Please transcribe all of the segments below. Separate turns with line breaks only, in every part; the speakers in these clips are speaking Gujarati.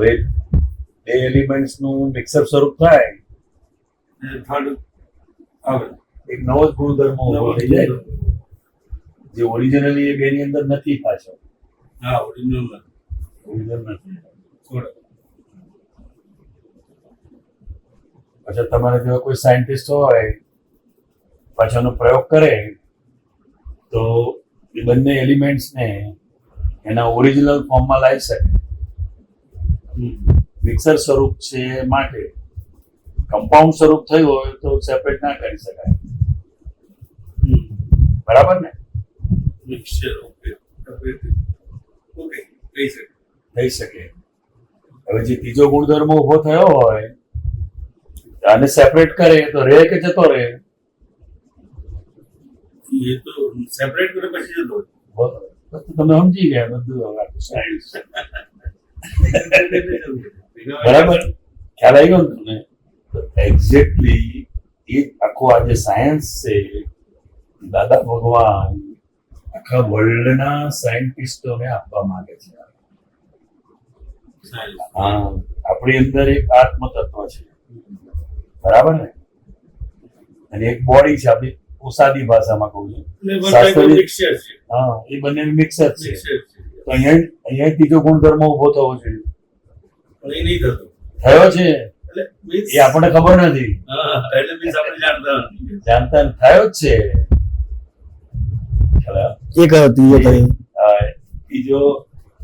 હવે બે એલિમેન્ટ્સ નું મિક્સર સ્વરૂપ થાય,
થર્ડ આવે
એક નવો જ ગુણધર્મ ઉભો થઈ જાય, જે ઓરિજિનલી એ બેની અંદર નથી પાછો.
હા ઓરિજિનલ
નથી.
થોડા
પાછા તમારે જેવા કોઈ સાયન્ટિસ્ટ હોય પાછાનો પ્રયોગ કરે તો એ બંને એલિમેન્ટ્સને એના ઓરિજિનલ ફોર્મમાં લાવી શકે. મિક્સર સ્વરૂપ છે માટે. કમ્પાઉન્ડ સ્વરૂપ થયું હોય તો સેપરેટ ના કરી શકાય. બરાબર ને?
મિક્સચર ઓકે કહી શકે
થઈ શકે. હવે જે ત્રીજો ગુણધર્મ ઉભો થયો હોય આને સેપરેટ કરે તો રહે કે જતો રહે?
એ તો સેપરેટ કરે પછી જતો
તમે સમજી ગયા બધું. બરાબર ખ્યાલ આવી ગયો ને તમને? એક્ઝેક્ટલી એ આખો આ જે સાયન્સ છે દાદા ભગવાન આખા વર્લ્ડના સાયન્ટિસ્ટોને આપવા માંગે છે. હા, આપણી અંદર એક આત્મ તત્વ છે, બરાબર ને? અને એક બોડી છે, આપણી સાદી ભાષામાં કહું છું. હા, એ બંને મિક્સર છે. તો અહીંયા ત્રીજો ગુણધર્મ ઉભો થવો જોઈએ. થયો છે એ આપણને ખબર નથી, જાણતા થયો જ છે. ત્રીજો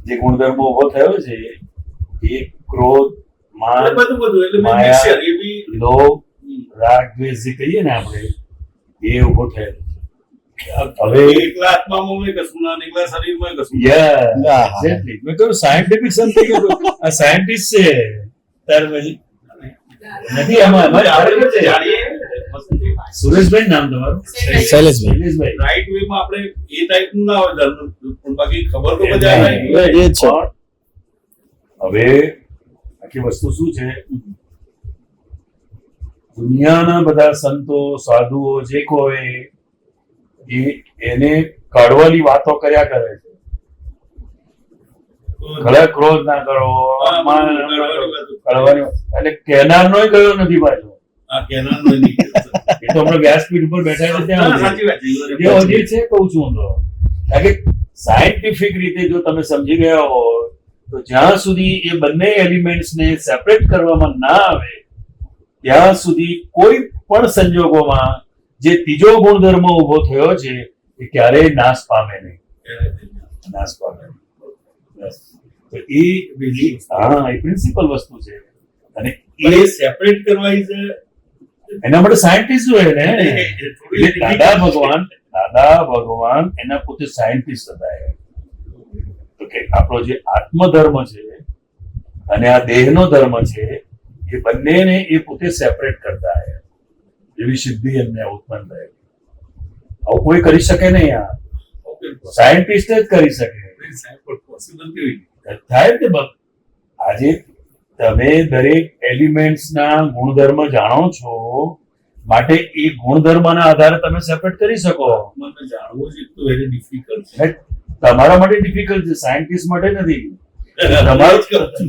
જે ગુણધર્મ ઉભો થયો છે એ ક્રોધ, માન, માયા, લોભ, રાગ, દ્વેષ જે કહીએ ને આપણે એ ઉભો થયેલો છે. હવે
એકલા આત્મામાં મેં કશું ના એકલા શરીરમાં કશું.
એક્ઝેક્ટલી મેં કહ્યું સાયન્ટિફિક સમથિંગ. આ સાયન્ટિસ્ટ છે તાર પછી નથી આમાં સુરેશભાઈ નામ તમારું? શૈલેષભાઈ.
રાઈટ વે માં આપણે એ ટાઈપ નું ના હોય ધર્મ, પણ બાકી ખબર તો બધા
એ છે. હવે આખી વસ્તુ શું છે, દુનિયાના બધા સંતો સાધુઓ જે કોઈ એને કડવાની વાતો કર્યા કરે છે. ખરા ક્રોધ ના કરો, કડવાની, અને કેનારનો ગયો નથી પાછો.
આ કેનાર નો
એ તો હમણાં વ્યાસપીઠ ઉપર બેઠા છે ત્યાં
સાચી વાત છે.
જે હજી છે કહું છું હું તો. કારણ કે સાયન્ટિફિક રીતે જો તમે સમજી ગયા હો તો જ્યાં સુધી એ બંને એલિમેન્ટ્સને સેપરેટ કરવામાં ના આવે ત્યાં સુધી કોઈ પણ સંજોગોમાં જે ત્રીજો ગુણધર્મ ઉભો થયો છે એ ક્યારેય નાશ પામે નહીં. નાશ પામે નહીં. તો એ હા, એ પ્રિન્સિપલ વસ્તુ છે. અને
એ સેપરેટ કરવા
એના માટે સાયન્ટિસ્ટ હોય ને. દાદા ભગવાન એના પોતે સાયન્ટિસ્ટ હતા. તો કે આપણો જે આત્મધર્મ છે અને આ દેહનો ધર્મ છે એ બંનેને એ પોતે સેપરેટ કરતા એવી સિદ્ધિ એમને ઉત્પન્ન થાય. આવું કોઈ કરી શકે નહીં. આ સાયન્ટિસ્ટ જ કરી શકે. થાય કે આજે તમે દરેક એલિમેન્ટ્સના ગુણધર્મ જાણો છો માટે એ ગુણધર્મના આધારે તમે સેપરેટ કરી શકો.
જાણવું છે તો વેરી ડિફિકલ્ટ.
તમારા માટે ડિફિકલ્ટ છે, સાયન્ટિસ્ટ માટે નથી.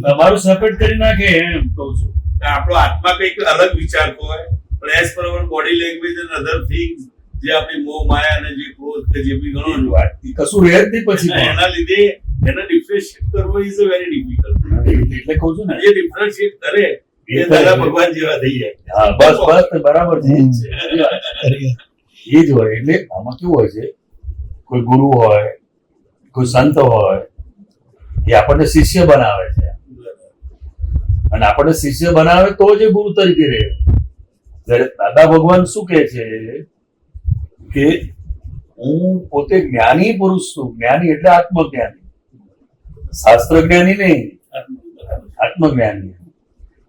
તમારું સેપરેટ કરી નાખે એમ કહું છું.
આપણો આત્મા કંઈક અલગ વિચારતો હોય પણ as per hour body language and other things જે આપણી મોહ માયા અને જે ક્રોધ કે જે બી ઘણો
વાત કશું રહે જ નહીં પછી.
એના લીધે એને ડિફરન્શિએટ કરવો ઇઝ અ વેરી ડિફિકલ્ટ.
એટલે કહું છું ને
જે ડિફરન્શિએટ કરે એ દાદા ભગવાન જેવા થઈ જાય.
હા, બસ બરાબર છે. એ જ હોય. એટલે આમાં કેવું હોય છે, કોઈ ગુરુ હોય, કોઈ સંત હોય, એ આપણને શિષ્ય બનાવે છે. અને આપણને શિષ્ય બનાવે તો જ એ ગુરુ તરીકે રહે. જ્યારે દાદા ભગવાન શું કહે છે કે હું પોતે જ્ઞાની પુરુષ છું. જ્ઞાની એટલે આત્મજ્ઞાની, શાસ્ત્ર જ્ઞાની નહીં, આત્મજ્ઞાની.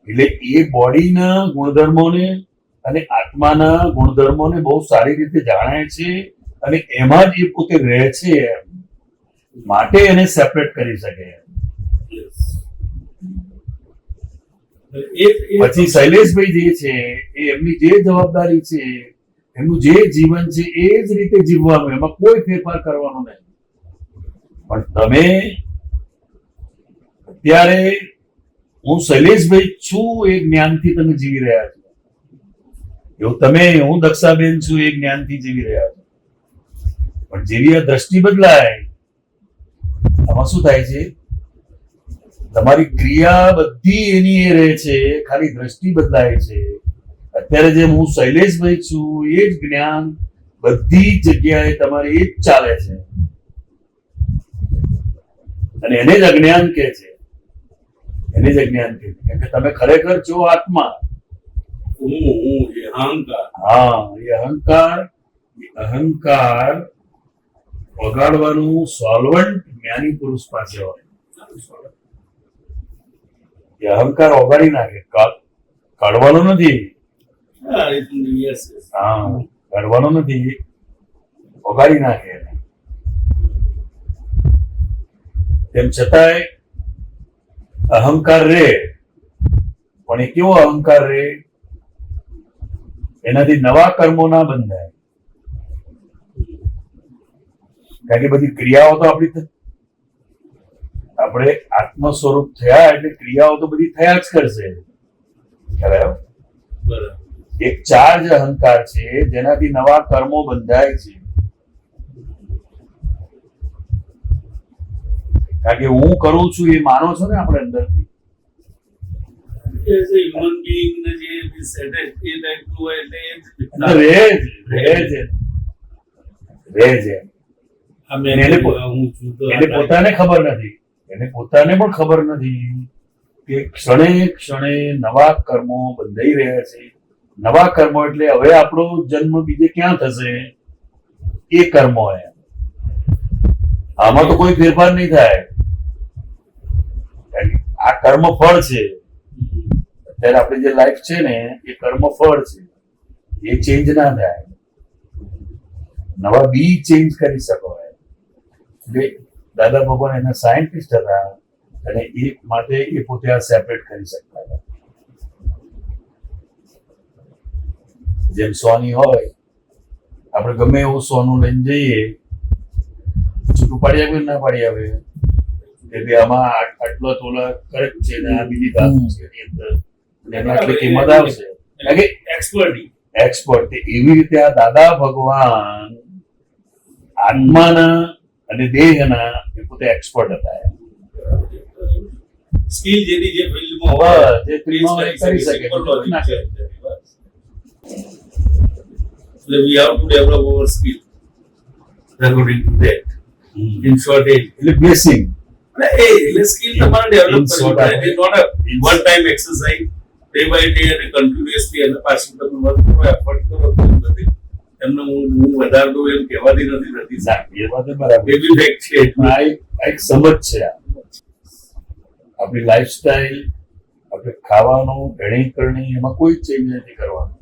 એટલે એ બોડીના ગુણધર્મોને અને આત્માના ગુણધર્મોને બહુ સારી રીતે જાણે છે અને એમાં જ એ પોતે રહે છે, માટે એને સેપરેટ કરી શકે. પછી શૈલેષભાઈ જે છે એ એમની જે જવાબદારી છે, એમનું જે જીવન છે એ જ રીતે જીવવાનું, એમાં કોઈ ફેરફાર કરવાનો નહીં. પણ તમે અત્યારે હું શૈલેષભાઈ છું એ જ્ઞાનથી તમે જીવી રહ્યા છો, એવું તમે હું દક્ષાબેન છું એ જ્ઞાનથી જીવી રહ્યા છો. પણ જેવી આ દ્રષ્ટિ બદલાય, આમાં શું થાય છે, તમારી ક્રિયા બધી એની એ રહે છે, ખાલી દ્રષ્ટિ બદલાય છે. અત્યારે જેમ હું શૈલેષભાઈ છું એ જ જ્ઞાન બધી જગ્યાએ તમારે એ જ ચાલે છે, અને એને જ અજ્ઞાન કહે છે. એને જ અજ્ઞાન કહે છે, કારણ કે તમે ખરેખર છો આત્મા.
હું એ અહંકાર.
હા, એ અહંકાર વગાડવાનું સોલ્વન્ટ જ્ઞાની પુરુષ પાસે હોય. એ અહંકાર ઓગાળી નાખે, કાઢવાનો નથી.
હા, yes, yes.
હા, કાઢવાનો નથી, ઓગાળી નાખે એને. તેમ છતાંય અહંકાર રે, પણ એ કેવો અહંકાર રે, એનાથી નવા કર્મો ના બંધાય. કારણ કે બધી ક્રિયાઓ તો આપણે આત્મ સ્વરૂપ થયા એટલે ક્રિયાઓ તો બધી થયા જ કરશે. ખ્યાલ આવ્યો?
બરાબર.
એક ચાર્જ અહંકાર છે જેનાથી નવા કર્મો બંધાય છે. કારણ કે હું કરું છું એ માનો છો ને આપણે અંદરથી.
As a human being ને જે set એ ટાઈપનું હોય એટલે એ જ
અંદર રહે છે.
આ મેં
એને
હું છું તો
એને પોતાને ખબર નથી, એને પોતાને પણ ખબર નથી કે ક્ષણે ક્ષણે નવા કર્મો બંધાઈ રહ્યા છે. નવા કર્મો એટલે હવે આપણો જન્મ બીજે ક્યાં થશે, એ કર્મો. આમાં તો કોઈ ફેરફાર નહીં થાય. આ કર્મ ફળ છે. અત્યારે આપણી જે લાઈફ છે ને એ કર્મ ફળ છે, એ ચેન્જ ના થાય. નવા બી ચેન્જ કરી શકો. એટલે દાદા ભગવાન એના સાયન્ટિસ્ટ હતા અને એ માટે એ પોતે આ સેપરેટ કરી શકતા હતા. જેમ સોની હોય, આપણે ગમે એવું સોનું લઈને જઈએ, છૂટું પાડી આવે ના પાડી આવે, એટલે આમાં આટલો તોલા કરેક્ટ છે ને આ બીજી ધાતુ છે એની અંદર, અને એની આટલી કિંમત આવશે. એક્સપર્ટ. એવી રીતે આ દાદા ભગવાન આત્માના અને દેહના એ પોતે એક્સપર્ટ હતા.
સ્કિલ જેની જે ફિલ્ડમાં હોય
જે ફિલ્ડમાં કરી શકે.
So we have to develop our skill according to that. In short,
એટલે બ્લેસિંગ.
એટલે સ્કિલ તમારે ડેવલપ કરવી પડે. It is not a one time exercise. Day by day અને continuously અને પાછું તમે વર્ક કરો, એફર્ટ કરો તો નથી. એમને હું વધારે દઉં એમ કહેવાથી નથી થતી.
એ વાત બરાબર.
એ બી ફેક્ટ છે.
આ એક સમજ છે. આપણી લાઈફસ્ટાઈલ, આપણે ખાવાનું, રહેણી કરણી, એમાં કોઈ ચેન્જ નથી કરવાનું.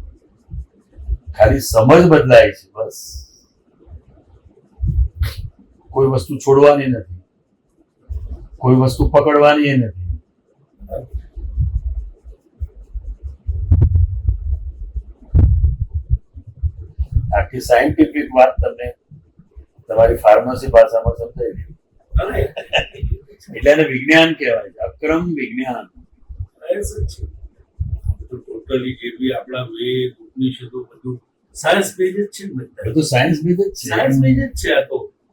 ખાલી સમજ બદલાય છે બસ. કોઈ વસ્તુ છોડવાની નથી, કોઈ વસ્તુ પકડવાની નથી. આખી સાયન્ટિફિક વાત તમને તમારી ફાર્મસી ભાષામાં સમજાવી. એટલે એને વિજ્ઞાન કહેવાય છે, અક્રમ વિજ્ઞાન.
ટોટલી જે બી આપણા વેદ ઉપનિષદો બધું સાયન્સ બેઝ જ છે.
બધું સાયન્સ બેઝ જ છે.
સાયન્સ બેઝ જ છે.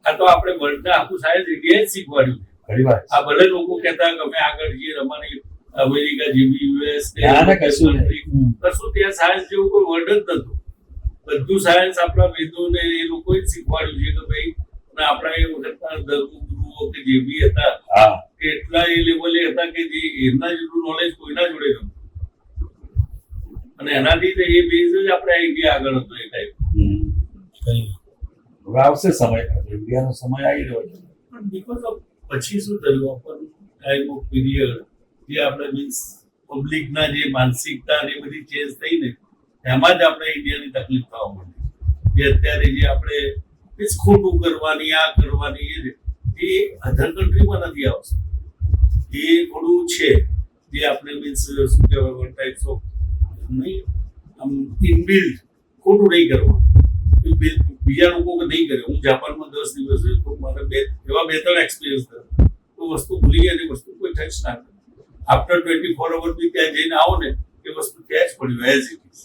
આ તો આપણે વર્લ્ડને આખું સાયન્સ ઇન્ડિયા જ શીખવાડ્યું.
ખરી વાત.
આ ભલે લોકો કહેતા કે અમે આગળ જઈએ, અમારી અમેરિકા જેવી યુએસ
કશું
ત્યાં સાયન્સ જેવું કોઈ વર્લ્ડ જ નતું. બધું સાયન્સ આપણા વેદોને એ લોકોએ જ શીખવાડ્યું છે કે ભાઈ આપણા એ વખતના ધર્મગુરુઓ કે જે બી હતા કે એટલા એ લેવલે હતા કે જે એમના જેટલું નોલેજ કોઈના જોડે નતું. અને એનાથી એ બેઝ જ આપણે ઇન્ડિયા આગળ હતો એ ટાઈમ.
હવે આવશે સમય, ઇન્ડિયાનો સમય આવી રહ્યો છે.
પણ બીકોઝ ઓફ પછી શું થયું, ઓપન ટાઈમ ઓફ પીરિયડ જે આપણે મીન્સ પબ્લિકના જે માનસિકતા ને બધી ચેન્જ થઈ ને એમાં જ આપણે ઇન્ડિયાની તકલીફ થવા માંડી. જે અત્યારે જે આપણે મીન્સ ખોટું કરવાની, આ કરવાની, એ અધર કન્ટ્રીમાં નથી આવશે. એ થોડું છે જે આપણે મીન્સ શું કહેવાય, વન ટાઈપ્સ ઓફ નહીં આમ ઇનબિલ્ડ ખોટું નહીં કરવાનું. બીજા લોકો નહીં કરે. હું જાપાનમાં 10 દિવસ રહ્યો તો મારે એવા 2-3 એક્સપિરિયન્સ થયો. તો વસ્તુ ભૂલી ગયા, વસ્તુ કોઈ ટચ ના કરે. આફ્ટર 24 અવર બી ત્યાં જઈને આવો ને એ વસ્તુ ત્યાં જ પડ્યું એઝ ઇટ ઇઝ.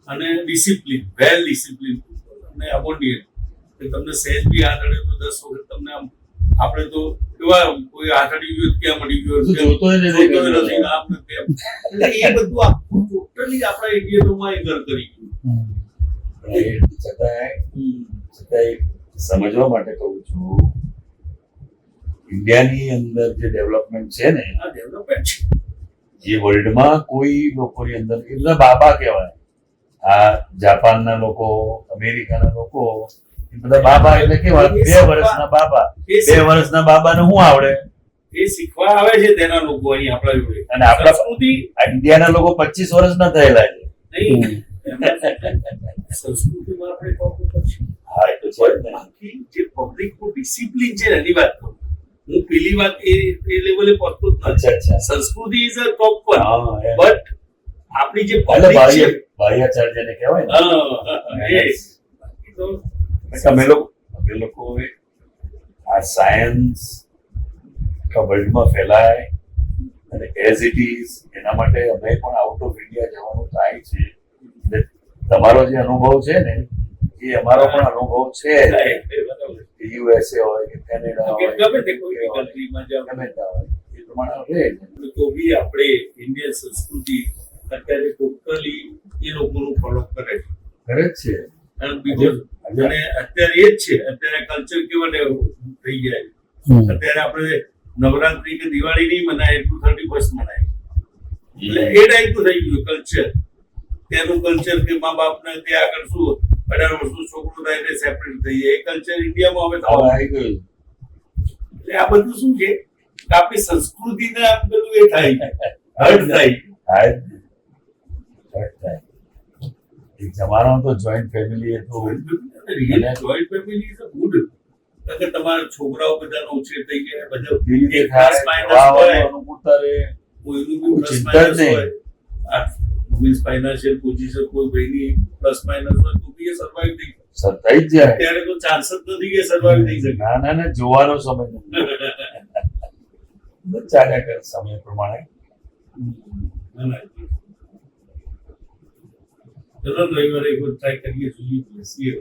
અને ડિસિપ્લિન, વેલ ડિસિપ્લિન અને અબોન્ડિયન્ટ. તમને સહેજ બી હાથ અડે તો 10 વખત તમને આમ આપણે તો કેવા કોઈ હાથ અડી ગયો ક્યાં મળી ગયો
જોતોય નથી.
આમ ને તેમ. એટલે એ બધું આખું ટોટલી આપણા ઇન્ડિયનોમાં એ ઘર કરી ગયું.
છતાંય સમજવા માટે કહું છું, ઇન્ડિયાની અંદર જે ડેવલપમેન્ટ છે ને,
આ ડેવલપમેન્ટ છે.
જે વર્લ્ડમાં કોઈ લોકોની અંદર એ બધા બાબા કહેવાય. આ જાપાનના લોકો, અમેરિકાના લોકો, એ બધા બાબા એટલે કેવા 2 વર્ષના બાબા. 2 વર્ષના બાબાને શું આવડે?
એ શીખવા આવે છે તેના લોકો અહીં આપણા જોડે.
અને આપણા
સંસ્કૃતિ
આ ઇન્ડિયાના લોકો 25 વર્ષના થયેલા છે.
નહીં, સંસ્કૃતિમાં આપણે ટોપ ઉપર છે.
હા, એ તો છે જ ને.
બાકી જે પબ્લિકનું ડિસિપ્લિન છે ને એની વાત કરું. હું પેલી વાત એ લેવલે પહોંચતો જ નથી.
અચ્છા.
સંસ્કૃતિ ઇઝ અ ટોપ પર,
હા, એમ.
બટ આપણી જે
એટલે
પબ્લિક છે
બાહ્યાચાર જેને કહેવાય ને,
yes. બાકી તો
અમે લોકો આ સાયન્સ વર્લ્ડમાં ફેલાય અને એઝ ઇટ ઇઝ એના માટે અમે પણ આઉટ ઓફ ઇન્ડિયા જવાનું થાય છે. એટલે તમારો જે અનુભવ છે ને એ અમારો પણ અનુભવ છે.
બરાબર.
યુએસએ હોય કે કેનેડા હોય
ગમે તે કોઈ બી કન્ટ્રીમાં જાઓ
ગમે ત્યાં હોય એ પ્રમાણે રહે છે.
તો બી આપણે ઇન્ડિયન સંસ્કૃતિ અત્યારે ટોટલી એ લોકોનું ફોલો કરે છે.
કરે જ છે.
અને બીજો અને અત્યારે એ જ છે. અત્યારે કલ્ચર કેવા થઈ ગયા છે. અત્યારે આપણે નવરાત્રી કે દિવાળી નહીં મનાય, એટલું 31st મનાય. એટલે એ ટાઈપનું થઈ ગયું કલ્ચર. ત્યાંનું કલ્ચર કે મા બાપને ત્યાં આગળ શું 18 વર્ષનું છોકરું થાય એટલે સેપરેટ થઈ જાય. એ કલ્ચર ઇન્ડિયામાં હવે
હવે
થવાનું.
આવી ગયું.
એટલે આ બધું શું છે કે આપણી સંસ્કૃતિને આમ પેલું એ થાય, હર્ટ થાય.
થાય જ ને. હર્ટ થાય. એક જમાનો તો જોઈન્ટ ફેમિલી હતું.
Joint family is good. કારણ કે તમારા છોકરાઓ બધાનો ઉછેર થઈ ગયા, બધા
એ રીતે
એક plus
થાય,
minus હોય.
ખાવાનું અનુકૂળતા રહે.
કોઈનું બી
કોઈ
plus
ચિંતા જ
minus
નહીં.
હોય. આ means financial position કોઈ ભાઈની plus minus હોય તો બી એ survive થઈ જાય.
સર થઈ જ જાય.
અત્યારે તો ચાન્સ જ નથી કે survive થઈ શકે.
ના જોવાનો સમય નથી. બધું ચાલ્યા કરે સમય પ્રમાણે.
ના, ના. ચલો રવિવારે એક વાર ટ્રાય કરીએ, જોઈએ, બેસીએ.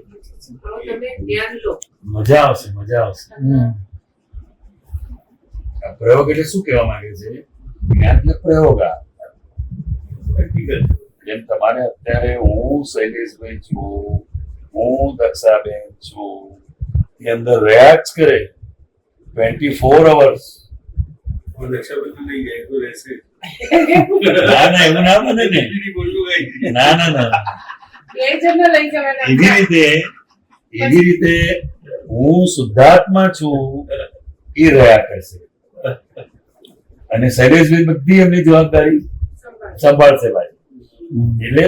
તમે જ્ઞાન લો.
મજા આવશે. આ પ્રયોગ એટલે શું કહેવા માંગે છે? જ્ઞાન એટલે પ્રયોગ. આ
Practical.
જેમ તમારે અત્યારે હું શૈલેષભાઈ છું, હું દક્ષાબેન છું, એ અંદર રહ્યા જ કરે 24 hours.
હવે રક્ષાબંધન લઈ જાય તો રહેશે.
ના એવું ના બને ને.
દીદી બોલતું કઈ.
ના
બે જણને લઈ જવાના.
એવી રીતે હું શુદ્ધાત્મા છું એ રહ્યા કરશે. અને શૈલેષભાઈ બધી એમની જવાબદારી સંભાળશે ભાઈ. એટલે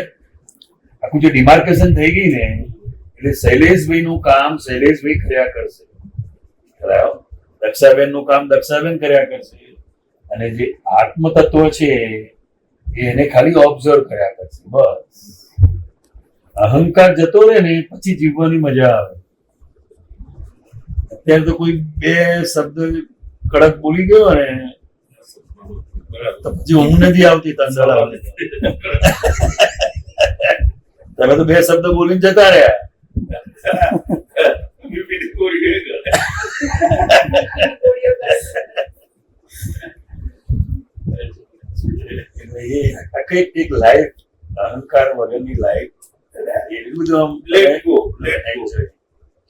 આખું જે ડિમાર્કેશન થઈ ગઈ ને, એટલે શૈલેષભાઈ નું કામ શૈલેષભાઈ કર્યા કરશે, બરાબર. દક્ષાબેન નું કામ દક્ષાબેન કર્યા કરશે. અને જે આત્મ તત્વ છે એ એને ખાલી ઓબ્ઝર્વ કર્યા કરશે. બસ અહંકાર જતો રહે ને પછી જીવવાની મજા આવે. અત્યારે તો કોઈ 2 શબ્દ કડક બોલી ગયો ને તો પછી ઊંઘ નથી આવતી. તંદળ આવે. તમે તો 2 શબ્દ બોલીને જતા રહ્યા. એટલે એ આખી એક લાઈફ, અહંકાર વગરની લાઈફ, એટલું બધું આમ
Let go.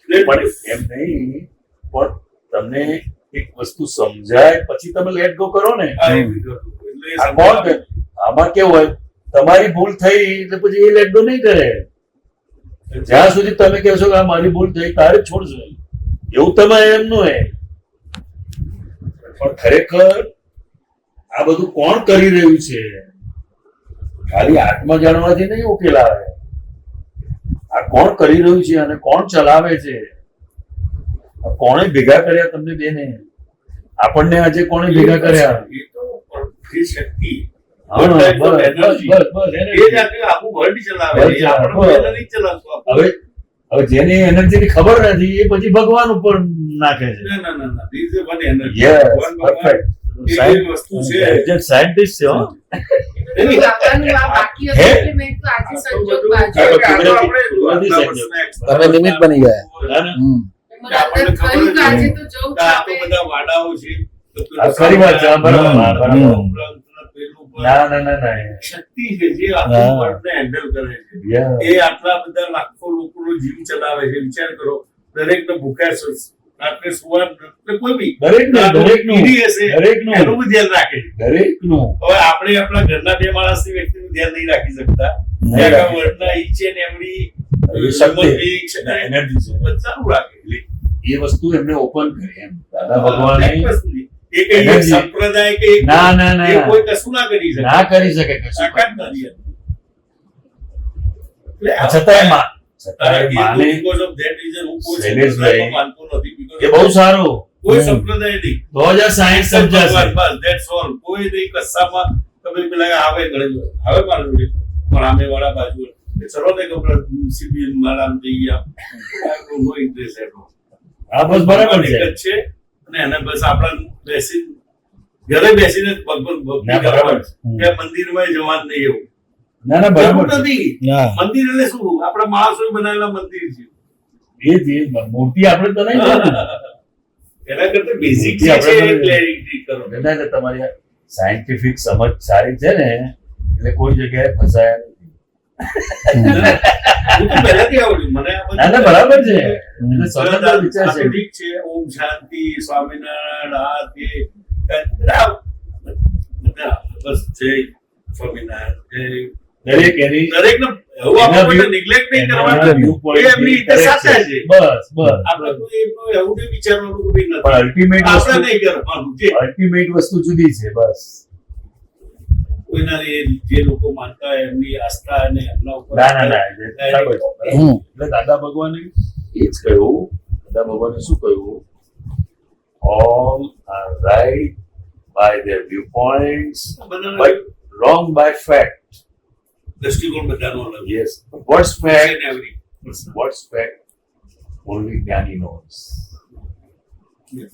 પણ એમ નહીં, પણ તમને એક વસ્તુ સમજાય પછી તમે લેટ ગો કરો ને. આ કોણ કરે? આમાં કેવું હોય, તમારી ભૂલ થઈ એટલે પછી એ લેટ ગો નહીં કરે. જ્યાં સુધી તમે કહેશો કે આ મારી ભૂલ થઈ તારે જ છોડશો, એવું તમે એમનું હોય. પણ ખરેખર આ બધું કોણ કરી રહ્યું છે? ખાલી આત્મા જાણવાથી નહીં ઉકેલ આવે. આ કોણ કરી રહ્યું છે અને કોણ ચલાવે છે? આ કોણે ભેગા કર્યા તમને બેને? આપણને આજે કોણે ભેગા કર્યા?
એ તો જે શક્તિ
હા, બસ, એને
એ જ આખું વર્લ્ડ ચલાવે છે. આપણે પહેલા નહીં ચલાવતું આપણું.
હવે જેને એનર્જી ની ખબર નથી એ પછી ભગવાન ઉપર નાખે છે.
ના. This is one energy.
Yes,
ભગવાન
perfect.
એ જે વસ્તુ છે
જે સાયન્ટિસ્ટ છે હો.
બધું આપવાનું આ બાકી હતું એટલે મેં તો આજે સંજોગ બાજુ
હા,
આપણે
કુદરતી
આપણા
તમે નિમિત્ત બની ગયા.
ના, ના.
મને અંદર થયું કે આજે તો જવું જ
આ તો
આપણે.
બધા વાડાઓ છે તો પેલું
આ ખરી વાત છે, હા, બરાબર, હા, બરાબર.
ઉપરાંતના પેલું પર
ના ના ના ના
શક્તિ છે જે આખું વર્લ્ડને હેન્ડલ કરે છે.
Yeah.
એ આટલા બધા લાખો લોકોનો જીવ ચલાવે છે. વિચાર કરો, દરેકને ભૂખ્યા રાત્રે સુવા કોઈ બી
દરેકનું
કીડી હશે
દરેકનું.
એનું બી ધ્યાન રાખે છે.
દરેકનું
હવે આપણે આપણા ઘરના 2 માણસની વ્યક્તિનું ધ્યાન નહીં રાખી શકતા.
નહીં
આખા
રાખી
વર્લ્ડના each and every
Shakti.
human being છે ને,
એનર્જી છે
બધાનું રાખે. એટલે
એ વસ્તુ એમને ઓપન કરી એમ દાદા ભગવાને
એક વસ્તુ છે. એ કઈ એક
Energy.
સંપ્રદાય કે એક-
ના ના
એ
ના
કોઈ કશું ના કરી શકે.
ના કરી શકે કશું
તાકાત નથી એમ. એટલે આ-
છતાંય
તારા
છતાંય
એ
માને
because of that reason હું કોઈ
શૈલેષભાઈ,
સંપ્રદાયમાં માનતો નથી. Because
એ બહુ સારું
કોઈ સંપ્રદાય નહીં.
તો જ આ સાયન્સ સમજાશે
બસ, that's all. કોઈ નહીં કશામાં તમે પેલા આવે ગણે આવે મારા જોડે પણ આમે વાળા બાજુ ચલો ને કપડા સિવિલ વાળા જઈએ નો ઇન્ટરેસ્ટ એનો
હા બસ બરાબર છે
એક જ છે અને એને બસ આપણા બેસી ઘરે બેસીને જ ભગવાન ભક્તિ
ના, બરાબર
કરવાની.
છે.
ત્યાં મંદિરમાં જવાનું નહીં એવું
ના ના બરાબર
જરૂર
છે
નથી.
હા.
મંદિર એટલે શું આપણા માણસો બનાવેલા મંદિર છે.
એ જ મૂર્તિ આપણે તો નહીં જોતું.
એના કરતા બેઝિક
મૂર્તિ
છે
આપણે
ક્લેરિટી કરો.
દાદા એટલે તમારી સાયન્ટિફિક સમજ સારી છે ને એટલે કોઈ જગ્યાએ ફસાયા નથી.
હું તો પહેલાથી આવડ્યું. મને આ બધું-
ના ના બરાબર છે એટલે
આ
સ્વતંત્ર વિચાર
તો
છે
ઠીક છે. ઓમ શાંતિ, સ્વામિનારાયણ, આ તે બધા બસ જય સ્વામિનારાયણ, જય
દરેક એની
દરેકને એવું આપણે neglect નહીં
એના
કરવાનું.
viewpoint
એ એમની રીતે
correct
સાચા છે.
બસ બસ
આપણે કોઈ એમનું એવું નહીં વિચારવાનું કે ભાઈ નથી.
પણ અલ્ટિમેટ
આપણે
વસ્તુ
નહીં કરવાનું. જે
અલ્ટિમેટ વસ્તુ જુદી છે બસ
કોઈના જે લોકો માનતા હોય એમની આસ્થા અને એમના ઉપર
ના ના ના એટલે બરાબર છે, બરાબર છે.
હમ.
એટલે દાદા ભગવાને એ જ કહ્યું દાદા ભગવાને શું કહ્યું all are right by their viewpoints
બધાના
but wrong by fact.
દ્રષ્ટિકોણ બધાનો અલગ
Yes, what's
છે.
fact?
And every person.
What's fact? Only Jnani knows.
Yes.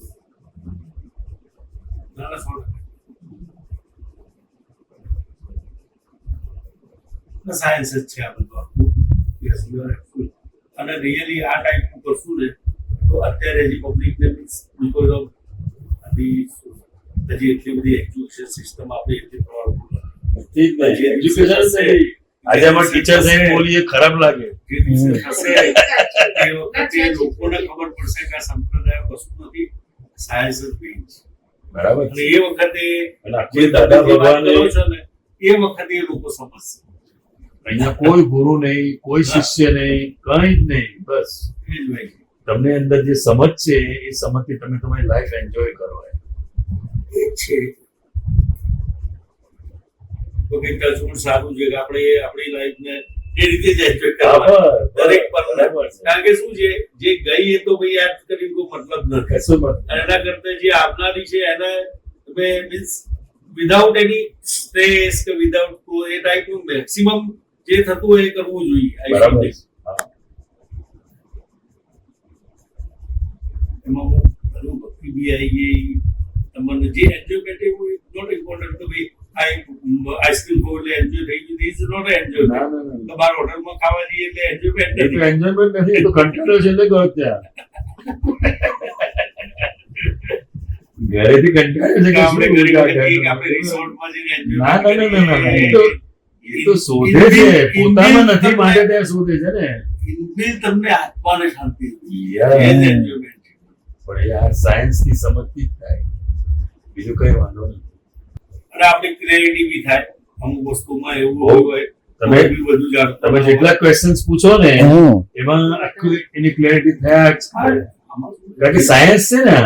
ના, ના, સો ટકા. સાયન્સ જ છે આ બધું. Yes, you are absolute. અને રિયલી આ ટાઈપનું કરશું ને તો અત્યારે હજી પબ્લિકને બીકોઝ ઓફ હજી એટલી બધી એજ્યુકેશન સિસ્ટમ આપણે એટલી પ્રોવાઈડ
ઠીક ને, education જ નથી. આજે અમારા teacher સાહેબ બોલીએ ખરાબ લાગે.
જે દિવસે થશે એ વખતે લોકોને ખબર પડશે કે આ સંપ્રદાય કશું નથી, સાયન્સ જ મેઇન છે.
બરાબર
અને
છે.
એ વખતે
અને આખી દાદા
જે વાત
ભગવાને
કરો છો ને એ વખતે એ લોકો સમજશે.
અહીંયા કોઈ ગુરુ નહીં કોઈ શિષ્ય નહીં કંઈ જ નહીં બસ
એ જ હોય છે.
તમને અંદર જે સમજ છે એ સમજથી તમે તમારી લાઈફ એન્જોય કરો એમ.
એ જ છે. તો કંઈક ટચવુડ સારું છે કે આપણે આપણી લાઈફને એ રીતે જ એન્જોય કરવાની. દરેક પલ
બરાબર છે.
કારણ કે શું છે જે ગઈ એ તો ભાઈ યાદ કરી કોઈ મતલબ નથી.
કશું મત
અને એના કરતા જે આવનારી છે એને તમે મીન્સ વિધાઉટ એની સ્ટ્રેસ કે વિધાઉટ એ ટાઈપનું મેક્સિમમ જે થતું હોય એ કરવું જોઈએ. I
બરાબર
think.
છે. હા.
એમાં હું ઘણું ભક્તિ બી આવી ગઈ. તમને જે એન્જોયમેન્ટ એવું નોટ ઇમ્પોર્ટન્ટ કે ભાઈ આઈસ્ક્રીમ ખાવ એટલે એન્જોય થઈ ગયું. ઇઝ નોટ
ના,
એન્જોયમેન્ટ.
ના, ના.
તો બાર હોટલમાં ખાવા જઈએ એટલે એન્જોયમેન્ટ
એ તો
નથી.
enjoyment નથી, એ તો કંટાળો છે એટલે ગયો ત્યાં. ઘરેથી કંટાળ્યો છે કે
આપણે
શું
ઘરે
ઉલટા
કંઈક
કરે?
આપણે રિસોર્ટમાં જઈને
ના, ના, ના, ના, ના, ના.
enjoyment
એ તો શોધે છે પોતામાં નથી માટે ત્યાં શોધે છે ને
ઇનબિલ્ટ તમને આત્માને શાંતિ
યાર.
એ જ enjoyment છે.
પણ યાર સાયન્સ ની સમજથી જ થાય બીજું કઈ વાંધો નથી.
અને આપણી ક્લિયરિટી બી થાય અમુક વસ્તુમાં એવું
બહુ.
હોય
તમે
બી બધું જાણતા
તમે જેટલા ક્વેશ્ચન્સ પૂછો ને
હમ.
એમાં આખી એની ક્લેરિટી થયા જ કરે.
આમાં શું?
કારણ કે સાયન્સ છે ને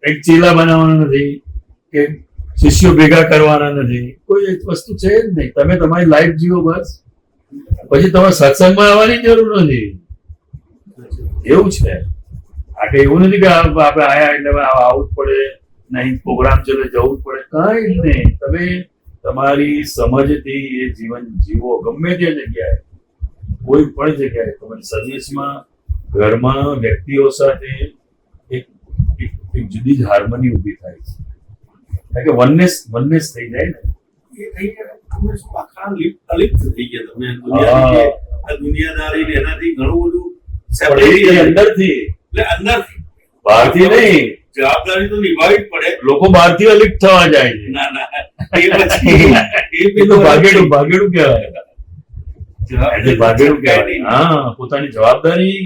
એક ચીલા બનાવવાના નથી કે શિષ્યો ભેગા કરવાના નથી કોઈ એક વસ્તુ છે જ નહીં. તમે તમારી લાઈફ જીવો બસ પછી તમારે સત્સંગમાં આવવાની જરૂર નથી. એવું છે આ કઈ એવું નથી કે આપણે આયા એટલે હવે આવવું જ પડે નહીં પ્રોગ્રામ છે એટલે જવું જ પડે કઈ જ નહીં. તમે તમારી સમજથી એ જીવન જીવો ગમે તે જગ્યાએ કોઈ પણ જગ્યાએ તમારી સર્વિસમાં ઘરમાં વ્યક્તિઓ સાથે એક એક જુદી જ હાર્મની ઊભી થાય છે. કારણ કે વનનેસ થઈ જાય ને.
એ થઈ ગયા તમે શું આખા અલિપ્ત થઈ ગયા તમે દુનિયાની જે આ દુનિયાદારી ને એનાથી ઘણું બધું
પણ એ
separate
અંદરથી
એટલે અંદરથી
બહારથી નહીં.
જવાબદારી તો નિભાવવી જ પડે.
લોકો બહારથી અલિપ્ત થવા જાય છે.
ના ના એ પછી એ
એ તો
પેલું
ભાગેડું કહેવાય. એટલે ભાગેડું
જવાબદારી
કહેવાય. હા, પોતાની જવાબદારી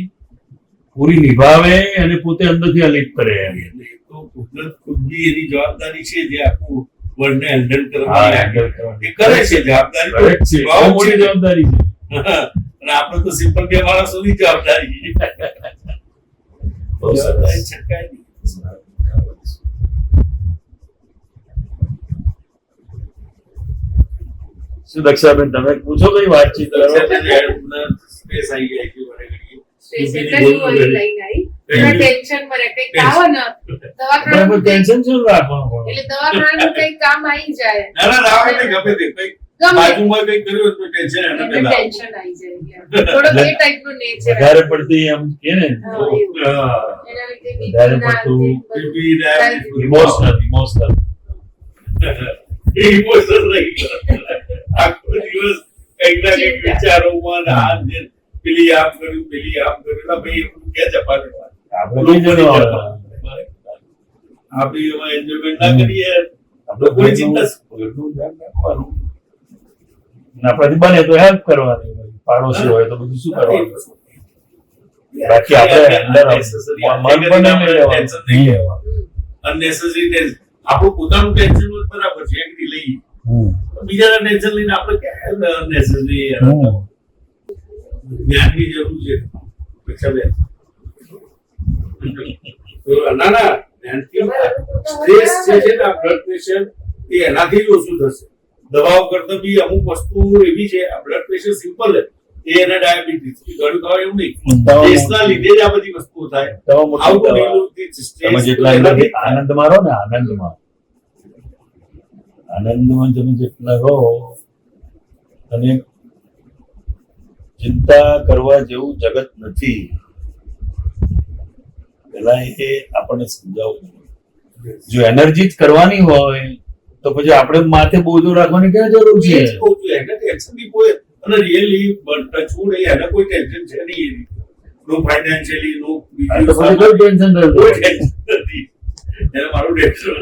પૂરી નિભાવે અને પોતે અંદરથી અલિપ્ત રહે એમ.
એટલે એ તો કુદરત ખુદની એની જવાબદારી છે જે આખું વર્લ્ડને હેન્ડલ
હા,
કરવાની
handle કરવાની.
એ કરે છે જવાબદારી તો
Correct છે. બહુ મોટી જવાબદારી છે.
અને આપણે તો સિમ્પલ બે માણસોની જવાબદારી છે.
બહુ સરસ.
જવાબદારી છટકાય નહીં.
શું દક્ષાબેન, તમે પૂછો કઈ વાતચીત કરો?
સ્પેસ આવી જાય છે મને ઘડીએ.
સ્પેશિયલી હું અહીં લઈને આવી થોડા ટેન્શનમાં રહે કંઈક આવે ને દવાખાનાનું કંઈક-
ટેન્શન શું રાખવાનું?
એટલે દવાખાનાનું કંઈક કામ આવી જાય
ના ના ના આવે ગમે તે કઈ
ગમે
બાજુમાં કઈ કર્યું હોય તો ટેન્શન એને
એટલે
પેલા
ટેન્શન આવી જાય એટલે. થોડોક એ ટાઈપનું nature
વધારે પડતી એમ કે ને
હા, એવું. એના લીધે બીપી
વધારે
ના
પડતું
તે બધું
બીપી ડાયાબિટીસ
ઇમોશનલ
ઇમોશનલ રહી ગયો. આખો દિવસ કઈક ના કઈક વિચારોમાં ને આ ને પેલી આમ કર્યું પેલી આમ કર્યું એટલે ભાઈ એ બધું ક્યાં જપાને
આપણે કઈ જવાનું આવે?
આપણી એમાં એન્જોયમેન્ટ ના કરીએ
આપણે
કોઈ ચિંતા
ઘરનું ધ્યાન રાખવાનું. અને આપણાથી બને તો હેલ્પ કરવાની. પાડોશી હોય તો બધું શું કરવાનું? બાકી આપણે અંદર મન બને નહીં લેવાનું. નહીં લેવાનું.
અનનેસેસરી ટેન્શન આપણું પોતાનું ટેન્શન હોય બરાબર છે એકથી લઈએ બીજાના ટેન્શન લઈને આપણે ક્યાં અનનેસેસરી જ્ઞાનની જરૂર છે પૈસાબેન. તો ના ના સ્ટ્રેસ જે છે ને બ્લડ પ્રેશર એ એનાથી જ ઓછું થશે. દવાઓ કરતા બી અમુક વસ્તુ એવી છે આ બ્લડ પ્રેશર સિમ્પલ છે એ એના ડાયાબિટીસ ઘણું ખાવા એવું નહીં. સ્ટ્રેસના લીધે જ આ બધી વસ્તુ થાય.
દવા મોટી
આવું
દવા.
બનેલું છે
તમે
સ્ટ્રેસ
જેટલા એનાથી આનંદમાં રહો ને આનંદમાં તમે જેટલા રહો અને ચિંતા કરવા જેવું જગત નથી. પેલા એ આપણને સમજાવવું. જો એનર્જી જ કરવાની હોય તો પછી આપણે માથે બોજો રાખવાની ક્યાં જરૂર છે?
એ જ કહું છું, એને ટેન્શન બી કોઈ અને રિયલી ટચવુડ એને કોઈ ટેન્શન છે નહીં. નો ફાઇનાન્શિયલી નો
આ તો પછી કોઈ ટેન્શન
કોઈ
નથી.
ટેન્શન નથી. એને મારું ટેન્શન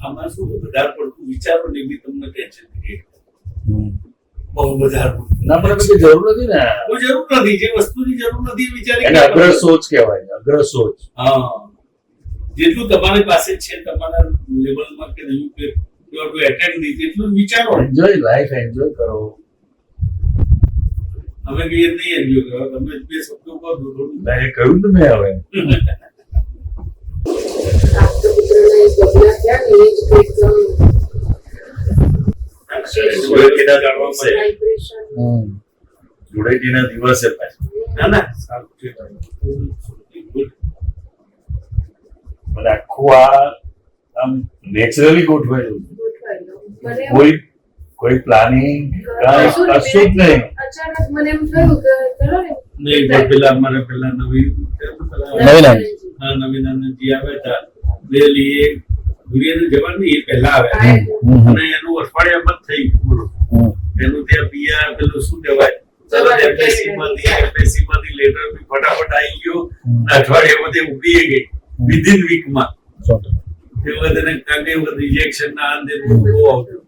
આમાં શું વધારે પડતું વિચારો ને બી તમને ટેન્શન ક્રિએટ બહુ વધારે પડતું.
ના પણ પછી જરૂર નથી ને.
કોઈ જરૂર નથી જે વસ્તુની જરૂર નથી એ વિચારી
એને અગ્ર સોચ કહેવાય. અગ્ર સોચ.
હા જેટલું તમારી પાસે છે તમારા લેવલમાં કે નહીં કે યુ ટુ એટેન્ડ નહીં તેટલું જ વિચારો.
એન્જોય લાઈફ, એન્જોય કરો.
અમે કહીએ નહીં એન્જોય કરો તમે બે શબ્દો કહો તો થોડું
ના, એ કહ્યું ને મેં હવે. ધૂળેટીના દિવસે ધૂળેટીના દિવસે પાછું
ના ના સારું છે ગુડ.
મને આખું આ આમ નેચરલી ગોઠવાયેલું છે. કોઈ પ્લાનિંગ કશું જ નહીં.
અચાનક મને એમ થયું કે ચલો ને
નહીં પણ પેલા મને પેલા નવીન નવીનાનંદજી આવ્યા હતા પેલી એ ગુરિયાનું જવાન નહીં એ પહેલા આવ્યા અને એનું અઠવાડિયામાં જ થઈ ગયું બોલો. એનું ત્યાં પીઆર પેલું શું કહેવાય એમએસસી માંથી લેટર બી ફટાફટ આવી ગયો અને અઠવાડિયામાં તે ઉભરી ગઈ વિધિન વીકમાં. એ વખતે એને કારણ કે રિજેક્શન ના અંતે બહુ આવતું.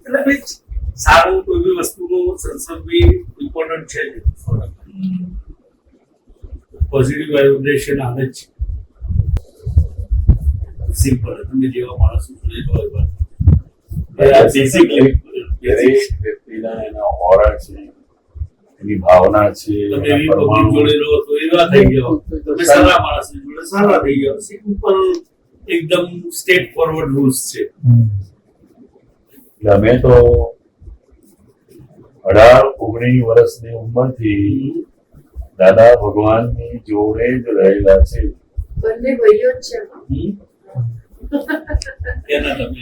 એટલે ભાઈ સારું કોઈ બી વસ્તુનું સંસદ બી ઇમ્પોર્ટન્ટ છે જ. પોઝિટિવ વાઇબ્રેશન આવે જ છે. સિમ્પલ તમે જેવા માણસો જોઈ લો એવા.
દરેક વ્યક્તિના એના ઓરા છે, એની ભાવના છે,
તમે
એના
એવી પબ્લિક
પરમાણુ.
જોડે રહો તો એવા થઈ ગયો તમે સારા માણસો જોડે સારા થઈ ગયો. સિમ્પલ એકદમ સ્ટેટ ફોરવર્ડ રૂલ્સ છે.
એટલે અમે તો 18-19 વર્ષની ઉંમરથી દાદા ભગવાનની જોડે જ રહેલા છે.
બંને ભાઈઓ જ છે
એના તમે